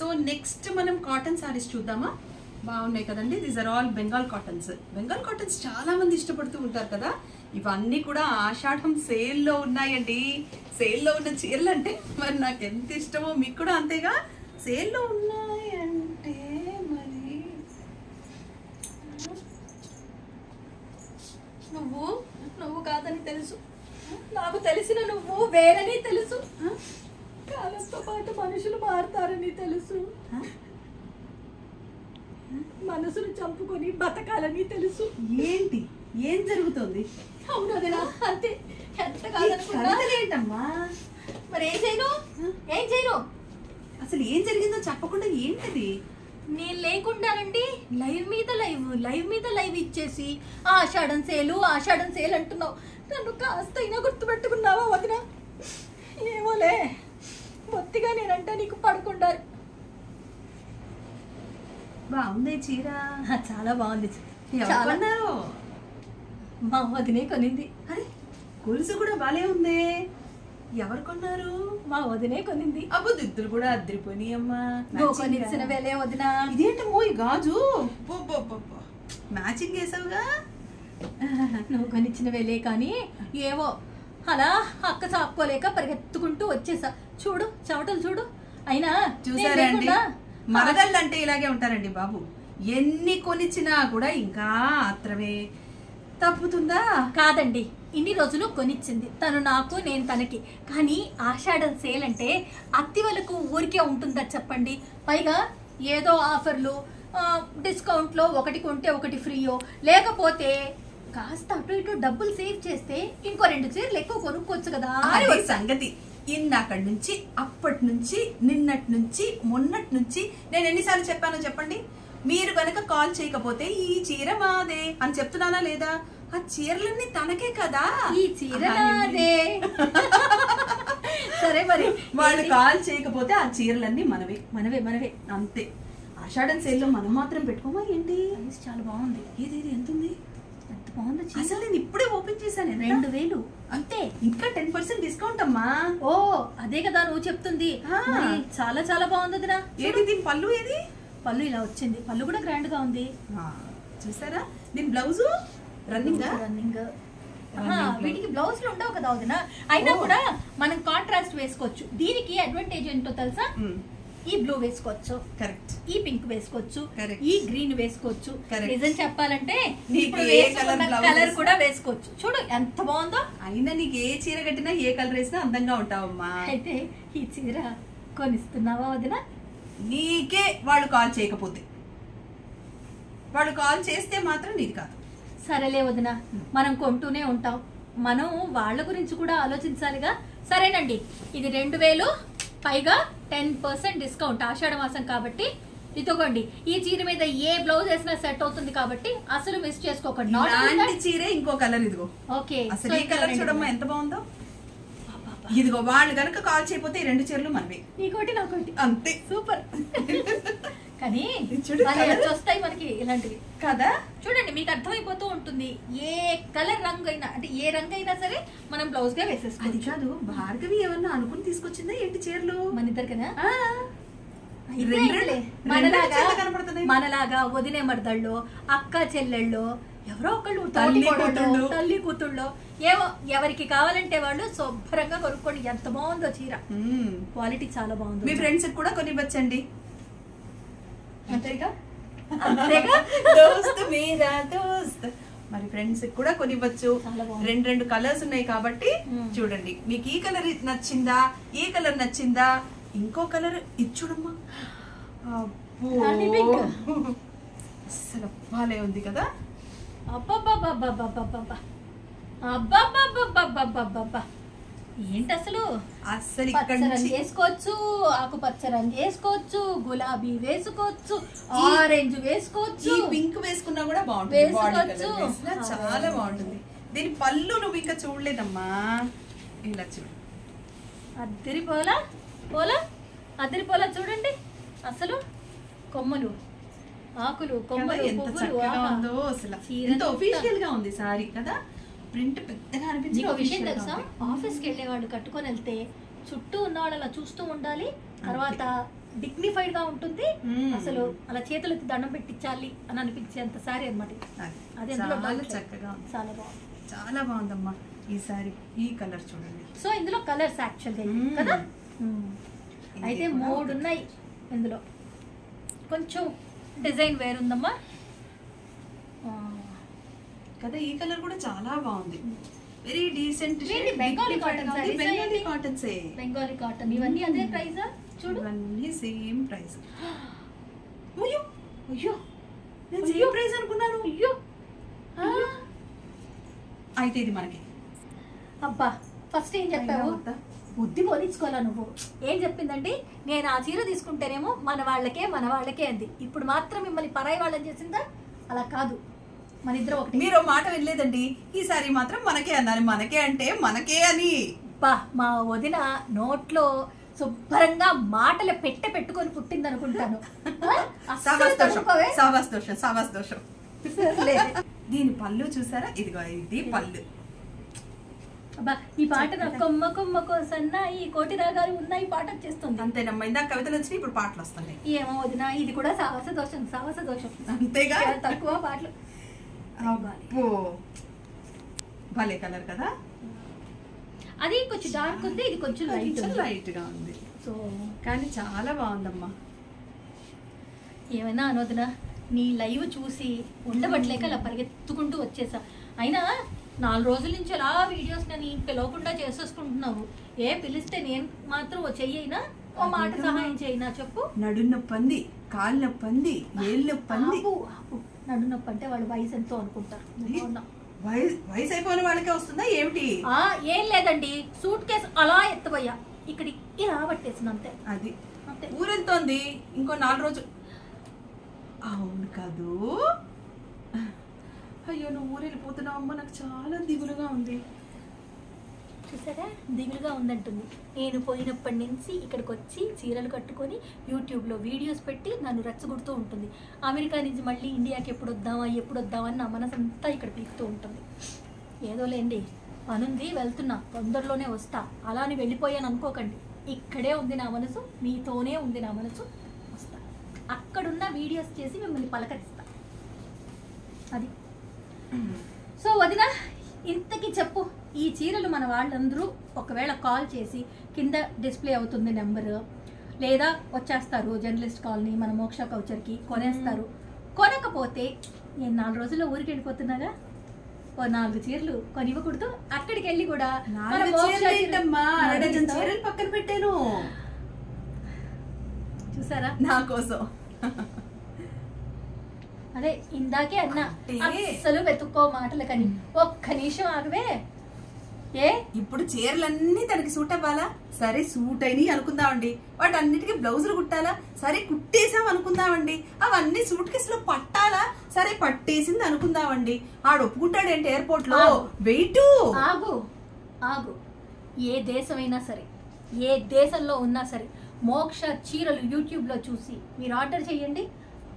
So next మనం cotton saris చూద్దామా? బాగున్నాయి కదండి. These are all Bengal cottons. Bengal cottons చాలా మంది ఇష్టపడుతూ ఉంటారు కదా. ఇవన్నీ కూడా ఆషాఢం సేల్లో ఉన్నాయండి. సేల్లో ఉన్న చీరలు అంటే మరి నాకు ఎంత ఇష్టమో మీకు కూడా అంతేగా. సేల్లో ఉన్నాయంటే మరి నువ్వు కాదని తెలుసు, నాకు తెలిసిన నువ్వు వేరని తెలుసు, కాలంతో పాటు మనుషులు మారుతారని తెలుసు, మనసును చంపుకొని బతకాలని తెలుసు. ఏంటి ఏం జరుగుతుంది? అవును అదేనా, అంతే. ఎంత కాదనుకున్నా ఏంటమ్మా మరి ఏం చేయను అసలు ఏం జరిగిందో చెప్పకుండా ఏంటది? నేను లేకుండానండి లైవ్ మీద లైవ్ ఇచ్చేసి ఆషాఢం సేల్ అంటున్నావు. నన్ను కాస్తైనా గుర్తుపెట్టుకున్నావా వదిన? ఏమోలే, బొత్తిగా నేనంటే నీకు పడుకుండారు. బాగుంది చీర, చాలా బాగుంది. కొన్నారు? మా వదినే కొనింది. అరే గొలుసు కూడా బాలే ఉంది. ఎవరు కొన్నారు? మా వదినే కొనింది. అబ్బో దిద్దులు కూడా అద్దరిపోయినాయి అమ్మా. కొనిచ్చిన వేలే వదిన. ఇదేంటమ్మో ఈ గాజు మ్యాచింగ్ వేసావుగా. నువ్వు కొనిచ్చిన వేలే కానీ ఏవో అలా అక్క చాపుకోలేక పరిగెత్తుకుంటూ వచ్చేసా. చూడు చెమటలు చూడు. అయినా చూసారండి, మరదళ్ళు అంటే ఇలాగే ఉంటారండి బాబు. ఎన్ని కొనిచ్చినా కూడా ఇంకా ఆత్రమే. తప్పుతుందా? కాదండి, ఇన్ని రోజులు కొనిచ్చింది తను నాకు, నేను తనకి. కానీ ఆషాఢం సేల్ అంటే అత్తి వాళ్ళకు ఊరికే ఉంటుందా చెప్పండి? పైగా ఏదో ఆఫర్లు, డిస్కౌంట్లో ఒకటి కొంటే ఒకటి ఫ్రీయో, లేకపోతే కాస్త అటు ఇటు డబ్బులు సేవ్ చేస్తే ఇంకో 2 చీరలు ఎక్కువ కొనుక్కోవచ్చు కదా అని సంగతి. ఇందాకటి నుంచి, అప్పటి నుంచి, నిన్నటి నుంచి, మొన్నటి నుంచి నేను ఎన్నిసార్లు చెప్పానో చెప్పండి. మీరు కనుక కాల్ చేయకపోతే ఈ చీర మాదే అని చెప్తున్నానా లేదా? ఆ చీరలన్నీ తనకే కదా. ఈ చీర నాదే. సరే మరి వాళ్ళు కాల్ చేయకపోతే ఆ చీరలన్నీ మనవే మనవే మనవే అంతే. ఆషాఢం సేల్లో మనం మాత్రం పెట్టుకోమా ఏంటి? చాలా బాగుంది. ఏది ఎంత ఉంది? ఎంత బాగుంది. అసలు నేను ఇప్పుడే ఓపెన్ చేశాను. 2000 అంతే. ఇంకా 10% డిస్కౌంట్ అమ్మా. ఓ అదే కదా నువ్వు చెప్తుంది. చాలా చాలా బాగుంది. ఏంటి దీని పళ్ళు? ఏది పళ్ళు? ఇలా వచ్చింది. పళ్ళు కూడా గ్రాండ్ గా ఉంది. చూసారా? దీని బ్లౌజ్ రన్నింగ్. వీటికి బ్లౌజ్లు ఉండవు కదా వదిన. అయినా కూడా మనం కాంట్రాస్ట్ వేసుకోవచ్చు. దీనికి అడ్వాంటేజ్ ఏంటో తెలుసా? ఈ బ్లూ వేసుకోవచ్చు, కరెక్ట్. ఈ పింక్ వేసుకోవచ్చు, కరెక్ట్. ఈ గ్రీన్ వేసుకోవచ్చు. కరెక్ట్. నిజం చెప్పాలంటే నీకు ఏ కలర్ కూడా వేసుకోవచ్చు. చూడు ఎంత బాగుందో. అయినా నీకు ఏ చీర కట్టినా ఏ కలర్ వేసినా అందంగా ఉంటావమ్మా. అయితే ఈ చీర కొనిస్తున్నావా వదిన? నీకే వాళ్ళు కాల్ చేయకపోతే. వాళ్ళు కాల్ చేస్తే మాత్రం నీది కాదు. సరేలే వదిన, మనం కొంటూనే ఉంటాం. మనం వాళ్ళ గురించి కూడా ఆలోచించాలిగా. సరేనండి, ఇది 2000 పైగా 10% డిస్కౌంట్. ఆషాఢ మాసం కాబట్టి ఇదిగోండి. ఈ చీర మీద ఏ బ్లౌజ్ వేసినా సెట్ అవుతుంది కాబట్టి అసలు మిస్ చేసుకోకండి. ఇలాంటి చీరే ఇంకో కలర్ ఇదిగో. ఓకే, అసలు ఈ కలర్ చూడమ్మా ఎంత బాగుందో. ఇదిగో వాళ్ళు కనుక కాల్ చేయకపోతే ఈ 2 చీరలు మనవి. నీకోటి నాకోటి, అంతే. సూపర్. కానీ వస్తాయి మనకి ఇలాంటివి కదా. చూడండి, మీకు అర్థమైపోతూ ఉంటుంది. ఏ కలర్ రంగు అయినా, అంటే ఏ రంగు అయినా సరే మనం బ్లౌజ్ గా వేసేస్తాం. అది కాదు, భార్గవి ఏమన్నా అనుకుని తీసుకొచ్చిందా ఏంటి చీరలు? మన ఇద్దరు కదా. మనలాగా వదినే మరదళ్ళు, అక్క చెల్లెళ్ళు, ఎవరో ఒకళ్ళు తల్లి కూతుళ్ళు, ఏవో ఎవరికి కావాలంటే వాళ్ళు శుభ్రంగా కొనుక్కోండి. ఎంత బాగుందో చీర, క్వాలిటీ చాలా బాగుంది. మీ ఫ్రెండ్స్ కూడా కొనివ్వచ్చండి. అంతేగా దోస్త్ మీరా దోస్త్. మరి ఫ్రెండ్స్ కూడా కొనివ్వచ్చు. 2 కలర్స్ ఉన్నాయి కాబట్టి చూడండి, మీకు ఈ కలర్ నచ్చిందా, ఈ కలర్ నచ్చిందా, ఇంకో కలర్ ఇది చూడమ్మా. అసలు బాలే ఉంది కదా. ఏంటి అసలు? అసలు వేసుకోవచ్చు, ఆకుపచ్చ రంగు వేసుకోవచ్చు, గులాబీ వేసుకోవచ్చు, ఆరెంజ్ వేసుకోవచ్చు, పింక్ వేసుకున్నా కూడా బాగుంటుంది. చాలా బాగుంటుంది. దీని పళ్ళు నువ్వు ఇంకా చూడలేదమ్మా. ఇలా చూడు, అద్దరిపోలా చూడండి. అసలు కొమ్మలు, ఆకులు, కొమ్మలు, ఎంత చక్కగా ఉందో. అసలు ఎంత ఒఫీషియల్ గా ఉంది సారీ కదా. ప్రింట్ పెద్దగా అనిపించింది. ఒక విషయం తెలుసా? ఆఫీస్కి వెళ్ళే వాళ్ళు కట్టుకొని వెళ్తే చుట్టూ ఉన్న వాళ్ళు అలా చూస్తూ ఉండాలి. తర్వాత డిగ్నిఫైడ్ గా ఉంటుంది. మ్మ్. అసలు అలా చేతులకి దండం పెట్టించాలి అని అనిపించేంత సారీ అనమాట. అది అందులో చాలా doubt లేదు. చక్కగా ఉంది, చాలా బాగుంది. చాలా బాగుందమ్మా. ఈ సారీ ఈ కలర్ చూడండి. సో ఇందులో కలర్స్ యాక్చువల్గా మ్మ్. కదా. ఇది అయితే కూడా 3 ఉన్నాయి ఇందులో. కొంచెం డిజైన్ వేరుందమ్మా కదా. ఈ కలర్ కూడా చాలా బాగుంది, వెరీ డీసెంట్. ఏంటి బెంగాలీ కాటన్ సారీస్? బెంగాలీ కాటన్సే, బెంగాలీ కాటన్ ఇవన్నీ అదే ప్రైజా? చూడు ఇవన్నీ సేమ్ ప్రైస్. అయ్యో అయ్యో నేను సేమ్ ప్రైస్ అనుకున్నాను. అయ్యో అయితే ఇది మనకి. అబ్బా ఫస్ట్ ఏం చెప్పావు? అయినా బుద్ధి పోలించుకోవాలా నువ్వు? ఏం చెప్పిందండి, నేను ఆ చీర తీసుకుంటేనేమో మన వాళ్ళకే అంది. ఇప్పుడు మాత్రం మిమ్మల్ని పరాయి వాళ్ళని చేసిందా? అలా కాదు, మన ఇద్దరు ఒకటి. మీరు మాట వినలేదండి, ఈసారి మాత్రం మనకే అన్నారు. మనకే అంటే మనకే అని. బా మా వదిన నోట్లో శుభ్రంగా మాటలు పెట్టుకొని పుట్టింది అనుకుంటాను. సావాస్ దోషం, సావాస్ దోషం. దీని పళ్ళు చూసారా? ఇదిగో ఇది పళ్ళు. అబ్బా ఈ పాట నాకు కొమ్మ కొమ్మ కోసన్న ఈ కోటి రాగాలు ఉన్నాయి పాట వచ్చేస్తుంది. అంతేనమ్మా, ఇందాక కవితలు వచ్చినాయి, ఇప్పుడు పాటలు వస్తున్నాయి. ఏమో వదిన, ఇది కూడా సావాస దోషం. అంతేగా, తక్కువ పాటలు. అబ్బో భలే కలర్ కదా. అది కొంచెం డార్క్ ఉంది, ఇది కొంచెం లైట్ గా ఉంది. సో కానీ చాలా బాగుందమ్మా. ఏమైనా అనొదినా, నీ లైవ్ చూసి ఉండబట్టలేక అలా పరిగెత్తుకుంటూ వచ్చేసా. అయినా 4 రోజుల నుంచి అలా వీడియోస్ నేను పిలవకుండా చేసేసుకుంటున్నావు. పిలిస్తే నేను మాత్రం చెయ్యినా ఓ మాట సహాయం చేయినా చెప్పు. నడు నొప్పంది, కాలు నొప్పంది, ఏళ్ళు నొప్పంది. నడు నొప్పి అంటే వాళ్ళు వయసు ఎంతో అనుకుంటారు. వయసు అయిపోయిన వాళ్ళకే వస్తుందా ఏమిటి? ఏం లేదండి, సూట్ కేసు అలా ఎత్తబోయా, ఇక్కడ ఇలా పట్టేసింది అంతే. అది అంతే. ఊరెళ్తోంది, ఇంకో 4 రోజులు. అవును కాదు. అయ్యో నువ్వు ఊరెళ్ళిపోతున్నావు అమ్మ, నాకు చాలా దిగులుగా ఉంది. చూసారా, దిగులుగా ఉందంటుంది. నేను పోయినప్పటి నుంచి ఇక్కడికి వచ్చి చీరలు కట్టుకొని యూట్యూబ్లో వీడియోస్ పెట్టి నన్ను రెచ్చగొడుతూ ఉంటుంది. అమెరికా నుంచి మళ్ళీ ఇండియాకి ఎప్పుడు వద్దామా అని నా మనసంతా ఇక్కడ పీకుతూ ఉంటుంది. ఏదో లేండి, పనుంది, వెళ్తున్నా, తొందరలోనే వస్తా. అలా అని వెళ్ళిపోయాను అనుకోకండి. ఇక్కడే ఉంది నా మనసు, మీతోనే ఉంది నా మనసు. వస్తా, అక్కడున్న వీడియోస్ చేసి మిమ్మల్ని పలకరిస్తా. అది. సో వదినా, ఇంతకీ చెప్పు, ఈ చీరలు మన వాళ్ళందరూ ఒకవేళ కాల్ చేసి కింద డిస్ప్లే అవుతుంది నెంబరు, లేదా వచ్చేస్తారు జర్నలిస్ట్ కాలనీ మన మోక్ష కౌచర్కి, కొనేస్తారు. కొనకపోతే నేను 4 రోజుల్లో ఊరికి వెళ్ళిపోతున్నాగా, ఓ 4 చీరలు కొనివ్వకూడదు? అక్కడికి వెళ్ళి కూడా చీరలు పక్కన పెట్టాను చూసారా నా కోసం. అదే ఇందాకే అన్నా, అసలు వెతుక్కో మాటలు కానీ. ఒక్క నిమిషం ఆగవే. ఇప్పుడు చీరలన్నీ తనకి సూట్ అవ్వాలా? సరే సూట్ అయినాయి అనుకుందామండి. వాటన్నిటికీ బ్లౌజులు కుట్టాలా? సరే కుట్టేసాం అనుకుందామండి. అవన్నీ సూట్ కేసులో పట్టాలా? సరే పట్టేసింది అనుకుందామండి. ఆడు ఒప్పుకుంటాడేంటి ఎయిర్పోర్ట్ లో? వెయిట్ ఆగు ఆగు. ఏ దేశమైనా సరే, ఏ దేశంలో ఉన్నా సరే, మోక్ష చీరలు యూట్యూబ్ లో చూసి మీరు ఆర్డర్ చేయండి,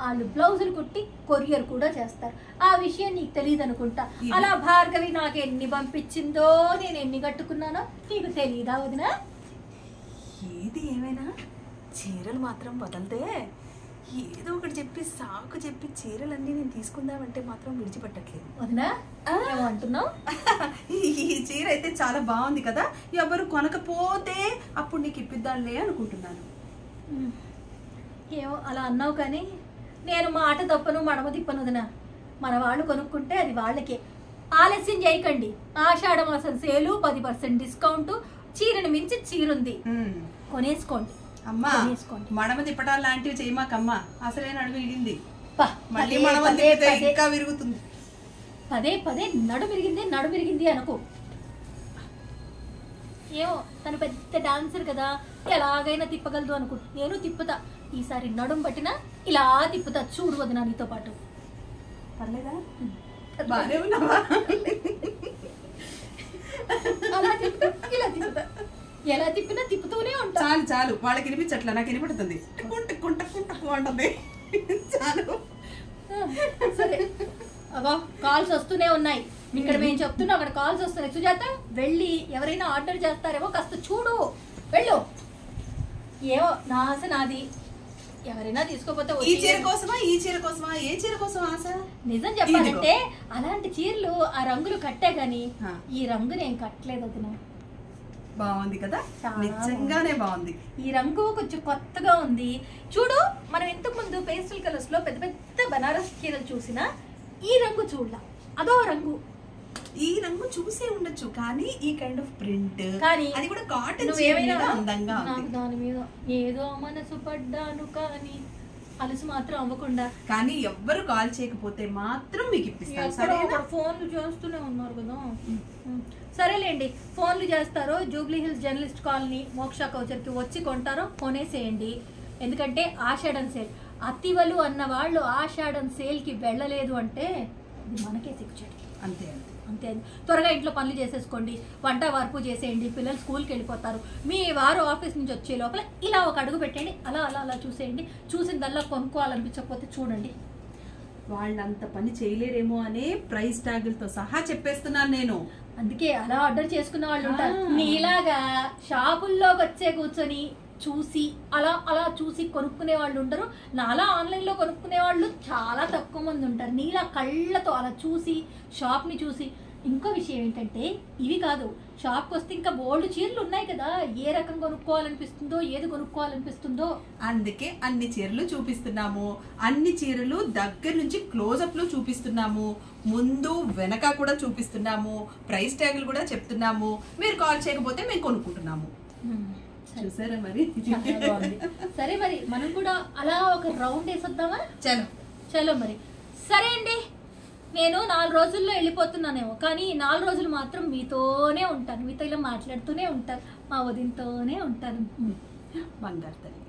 వాళ్ళు బ్లౌజులు కుట్టి కొరియర్ కూడా చేస్తారు. ఆ విషయం నీకు తెలియదు అనుకుంటా. అలా భార్గవి నాకు ఎన్ని పంపించిందో, నేను ఎన్ని కట్టుకున్నానో నీకు తెలియదా వదినా? ఏది ఏమైనా చీరలు మాత్రం వదలదే. ఏదో ఒకటి చెప్పి సాకు చెప్పి చీరలన్నీ నేను తీసుకుందామంటే మాత్రం విడిచిపెట్టట్లేదు వదినా. ఏమంటున్నావు? ఈ చీర అయితే చాలా బాగుంది కదా, ఎవరు కొనకపోతే అప్పుడు నీకు ఇప్పిద్దాంలే అనుకుంటున్నాను. ఏమో అలా అన్నావు, కానీ నేను మాట తప్పను మడమ తిప్పను వదినా. మన వాళ్ళు కొనుక్కుంటే అది వాళ్ళకే. ఆలస్యం చేయకండి. ఆషాఢ మాసం సేలు, 10% డిస్కౌంట్, చీరను మించి చీరుంది, కొనేసుకోండి. అమ్మా మడమ తిప్పటాలు లాంటివి చేయమాకమ్మా, అసలే నడుము ఇడింది. మళ్ళీ ఇంకా విరుగుతుంది. పదే నడు విరిగింది అనుకో. ఏమో తను పెద్ద డాన్సర్ కదా, ఎలాగైనా తిప్పగలదు అనుకో. నేను తిప్పుతా, ఈసారి నడుము పట్టినా ఇలా తిప్పుతా. చూడు వదినా నీతో పాటు. పర్లేదా? బానే ఉన్నావా? అలా తిప్పుతా, ఇలా తిప్పుతా, ఎలా తిప్పినా తిప్పుతూనే ఉంటా. చాలు వాళ్ళకి వినిపించట్లా, నాకు వినిపడుతుంది. అంటుంది. చాలు సరే. అగో కాల్స్ వస్తూనే ఉన్నాయి. ఇక్కడ మేము చెప్తున్నా, అక్కడ కాల్స్ వస్తున్నాయి. సుజాత వెళ్ళి ఎవరైనా ఆర్డర్ చేస్తారేమో కాస్త చూడు, వెళ్ళు. ఏవో నా ఆశ నాది, ఎవరైనా తీసుకోపోతే ఈ చీర కోసమా ఈ చీర కోసమా ఏ చీర కోసం ఆశ? నిజం చెప్పాలంటే అలాంటి చీరలు ఆ రంగులు కట్టే గాని ఈ రంగు నేను కట్టలేదు వదిన. బాగుంది కదా, నిజంగానే బాగుంది. ఈ రంగు కొంచెం కొత్తగా ఉంది. చూడు, మనం ఇంతకు ముందు పేస్టల్ కలర్స్ లో పెద్ద పెద్ద బనారస్ చీరలు చూసినా ఈ రంగు చూడలా, అదో రంగు. ఈ రంగు చూసే ఉండొచ్చు కానీ ఈ కైండ్ ఆఫ్ ప్రింట్, కానీ అది కూడా కాటన్ అందంగా ఉంది. దాని మీద ఏదో మనసు పడ్డాను కానీ అలసి మాత్రం అవ్వకుండా. కానీ ఎవ్వరు కాల్ చేయకపోతే మాత్రం మీకు ఇప్పిస్తాను. ఫోన్లు చేస్తూనే ఉన్నారు కదా. సరేలేండి, ఫోన్లు చేస్తారో జూబ్లీ హిల్స్ జర్నలిస్ట్ కాలనీ మోక్ష కౌచర్కి వచ్చి కొంటారో కొనేసేయండి. ఎందుకంటే ఆషాఢం సేల్, అతివలు అన్న వాళ్ళు ఆషాఢం సేల్కి వెళ్ళలేదు అంటే ఇది మనకే సిగ్గుచేటు. అంతే అంతే. త్వరగా ఇంట్లో పనులు చేసేసుకోండి, వంట వరపు చేసేయండి, పిల్లలు స్కూల్కి వెళ్ళిపోతారు. మీ వారు ఆఫీస్ నుంచి వచ్చే లోపల ఇలా ఒక అడుగు పెట్టండి, అలా అలా అలా చూసేయండి. చూసిందల్లా కొనుక్కోవాలనిపించకపోతే చూడండి. వాళ్ళంత పని చేయలేరేమో అనే ప్రైస్ ట్యాగులతో సహా చెప్పేస్తున్నాను నేను. అందుకే అలా ఆర్డర్ చేసుకున్న వాళ్ళు ఉంటారు. నీలాగా షాపుల్లోకి వచ్చే కూర్చొని చూసి అలా అలా చూసి కొనుక్కునే వాళ్ళు ఉండరు. నాలా ఆన్లైన్లో కొనుక్కునే వాళ్ళు చాలా తక్కువ మంది ఉంటారు. నీలా కళ్ళతో అలా చూసి షాప్ని చూసి. ఇంకో విషయం ఏంటంటే ఇవి కాదు, షాప్కి వస్తే ఇంకా బోల్డ్ చీరలు ఉన్నాయి కదా, ఏ రకం కొనుక్కోవాలనిపిస్తుందో ఏది కొనుక్కోవాలనిపిస్తుందో. అందుకే అన్ని చీరలు చూపిస్తున్నాము. అన్ని చీరలు దగ్గర నుంచి క్లోజప్ లో చూపిస్తున్నాము, ముందు వెనక కూడా చూపిస్తున్నాము, ప్రైస్ ట్యాగులు కూడా చెప్తున్నాము. మీరు కాల్ చేయకపోతే మేము కొనుక్కుంటున్నాము. చూసారా మరి? సరే మరి మనం కూడా అలా ఒక రౌండ్ వేసొద్దామా? చలో చలో మరి. సరే అండి, నేను 4 రోజుల్లో వెళ్ళిపోతున్నానేమో, కానీ 4 రోజులు మాత్రం మీతోనే ఉంటాను. మీతో ఇలా మాట్లాడుతూనే ఉంటాను, మా వదినతోనే ఉంటాను. బంగారు తల్లి.